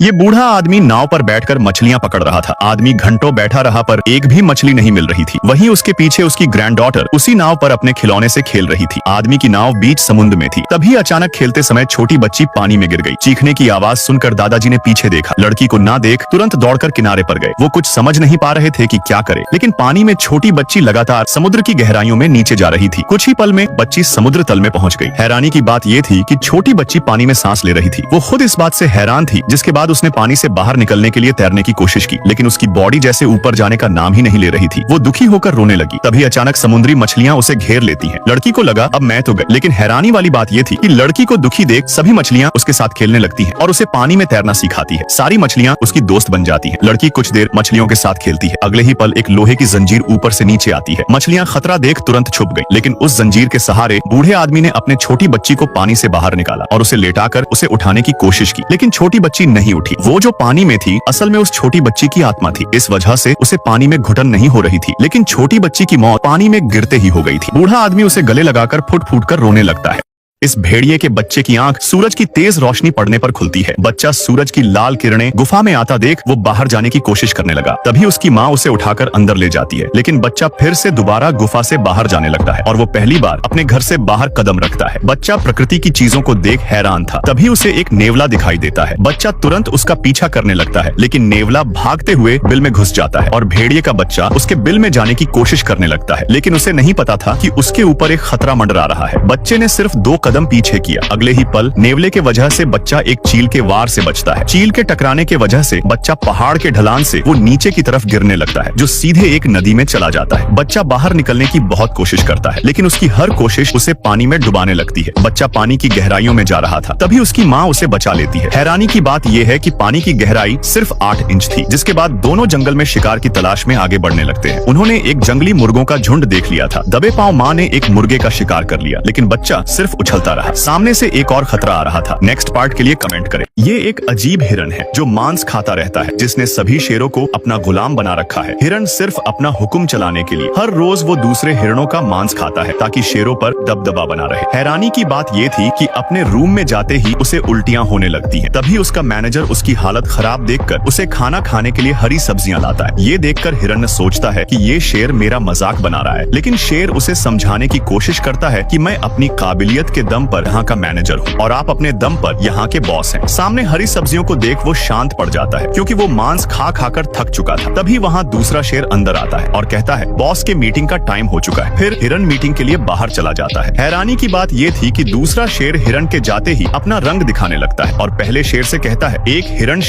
ये बूढ़ा आदमी नाव पर बैठकर मछलियां पकड़ रहा था। आदमी घंटों बैठा रहा पर एक भी मछली नहीं मिल रही थी। वहीं उसके पीछे उसकी ग्रैंडडॉटर उसी नाव पर अपने खिलौने से खेल रही थी। आदमी की नाव बीच समुद्र में थी। तभी अचानक खेलते समय छोटी बच्ची पानी में गिर गई। चीखने की आवाज सुनकर दादाजी ने पीछे देखा। लड़की को ना देख तुरंत दौड़कर किनारे पर गए। वो कुछ समझ नहीं पा रहे थे कि क्या करे, लेकिन पानी में छोटी बच्ची लगातार समुद्र की गहराइयों में नीचे जा रही थी। कुछ ही पल में बच्ची समुद्र तल में पहुंच गई। हैरानी की बात यह थी कि छोटी बच्ची पानी में सांस ले रही थी। वो खुद इस बात से हैरान थी। जिसके बाद उसने पानी से बाहर निकलने के लिए तैरने की कोशिश की, लेकिन उसकी बॉडी जैसे ऊपर जाने का नाम ही नहीं ले रही थी। वो दुखी होकर रोने लगी। तभी अचानक समुद्री मछलियां उसे घेर लेती हैं। लड़की को लगा अब मैं तो गई, लेकिन हैरानी वाली बात ये थी कि लड़की को दुखी देख सभी मछलियां उसके साथ खेलने लगती हैं और उसे पानी में तैरना सिखाती है। सारी मछलियां उसकी दोस्त बन जाती हैं। लड़की कुछ देर मछलियों के साथ खेलती है। अगले ही पल एक लोहे की जंजीर ऊपर से नीचे आती है। मछलियां खतरा देख तुरंत छुप गई, लेकिन उस जंजीर के सहारे बूढ़े आदमी ने अपने छोटी बच्ची को पानी से बाहर निकाला और उसे लेटाकर उसे उठाने की कोशिश की, लेकिन छोटी बच्ची नहीं उठी। वो जो पानी में थी असल में उस छोटी बच्ची की आत्मा थी। इस वजह से उसे पानी में घुटन नहीं हो रही थी, लेकिन छोटी बच्ची की मौत पानी में गिरते ही हो गई थी। बूढ़ा आदमी उसे गले लगाकर फुट फुट कर रोने लगता है। इस भेड़िए के बच्चे की आंख सूरज की तेज रोशनी पड़ने पर खुलती है। बच्चा सूरज की लाल किरणें गुफा में आता देख वो बाहर जाने की कोशिश करने लगा। तभी उसकी माँ उसे उठाकर अंदर ले जाती है, लेकिन बच्चा फिर से दोबारा गुफा से बाहर जाने लगता है और वो पहली बार अपने घर से बाहर कदम रखता है। बच्चा प्रकृति की चीजों को देख हैरान था। तभी उसे एक नेवला दिखाई देता है। बच्चा तुरंत उसका पीछा करने लगता है, लेकिन नेवला भागते हुए बिल में घुस जाता है और भेड़िए का बच्चा उसके बिल में जाने की कोशिश करने लगता है, लेकिन उसे नहीं पता था कि उसके ऊपर एक खतरा मंडरा रहा है। बच्चे ने सिर्फ 2 कदम पीछे किया। अगले ही पल नेवले के वजह से बच्चा एक चील के वार से बचता है। चील के टकराने के वजह से बच्चा पहाड़ के ढलान से वो नीचे की तरफ गिरने लगता है, जो सीधे एक नदी में चला जाता है। बच्चा बाहर निकलने की बहुत कोशिश करता है, लेकिन उसकी हर कोशिश उसे पानी में डुबाने लगती है। बच्चा पानी की गहराइयों में जा रहा था। तभी उसकी माँ उसे बचा लेती है। हैरानी की बात यह है कि पानी की गहराई सिर्फ 8 इंच थी। जिसके बाद दोनों जंगल में शिकार की तलाश में आगे बढ़ने लगते हैं। उन्होंने एक जंगली मुर्गों का झुंड देख लिया था। दबे पांव माँ ने एक मुर्गे का शिकार कर लिया, लेकिन बच्चा सिर्फ उछलता रहा। सामने से एक और खतरा आ रहा था। नेक्स्ट पार्ट के लिए कमेंट करें। ये एक अजीब हिरन है जो मांस खाता रहता है, जिसने सभी शेरों को अपना गुलाम बना रखा है। हिरन सिर्फ अपना हुक्म चलाने के लिए हर रोज वो दूसरे हिरणों का मांस खाता है, ताकि शेरों पर दबदबा बना रहे। हैरानी की बात ये थी कि अपने रूम में जाते ही उसे उल्टियां होने लगती हैं। तभी उसका मैनेजर उसकी हालत खराब देखकर उसे खाना खाने के लिए हरी सब्जियां लाता है। ये देखकर हिरन सोचता है कि ये शेर मेरा मजाक बना रहा है, लेकिन शेर उसे समझाने की कोशिश करता है कि मैं अपनी काबिलियत के दम पर यहाँ का मैनेजर हूँ और आप अपने दम पर यहाँ के बॉस हैं। सामने हरी सब्जियों को देख वो शांत पड़ जाता है, क्योंकि वो मांस खा खाकर थक चुका था। तभी वहाँ दूसरा शेर अंदर आता है और कहता है बॉस के मीटिंग का टाइम हो चुका है। फिर हिरन मीटिंग के लिए बाहर चला जाता है। हैरानी की बात ये थी कि दूसरा शेर हिरन के जाते ही अपना रंग दिखाने लगता है और पहले शेर से कहता है एक हिरन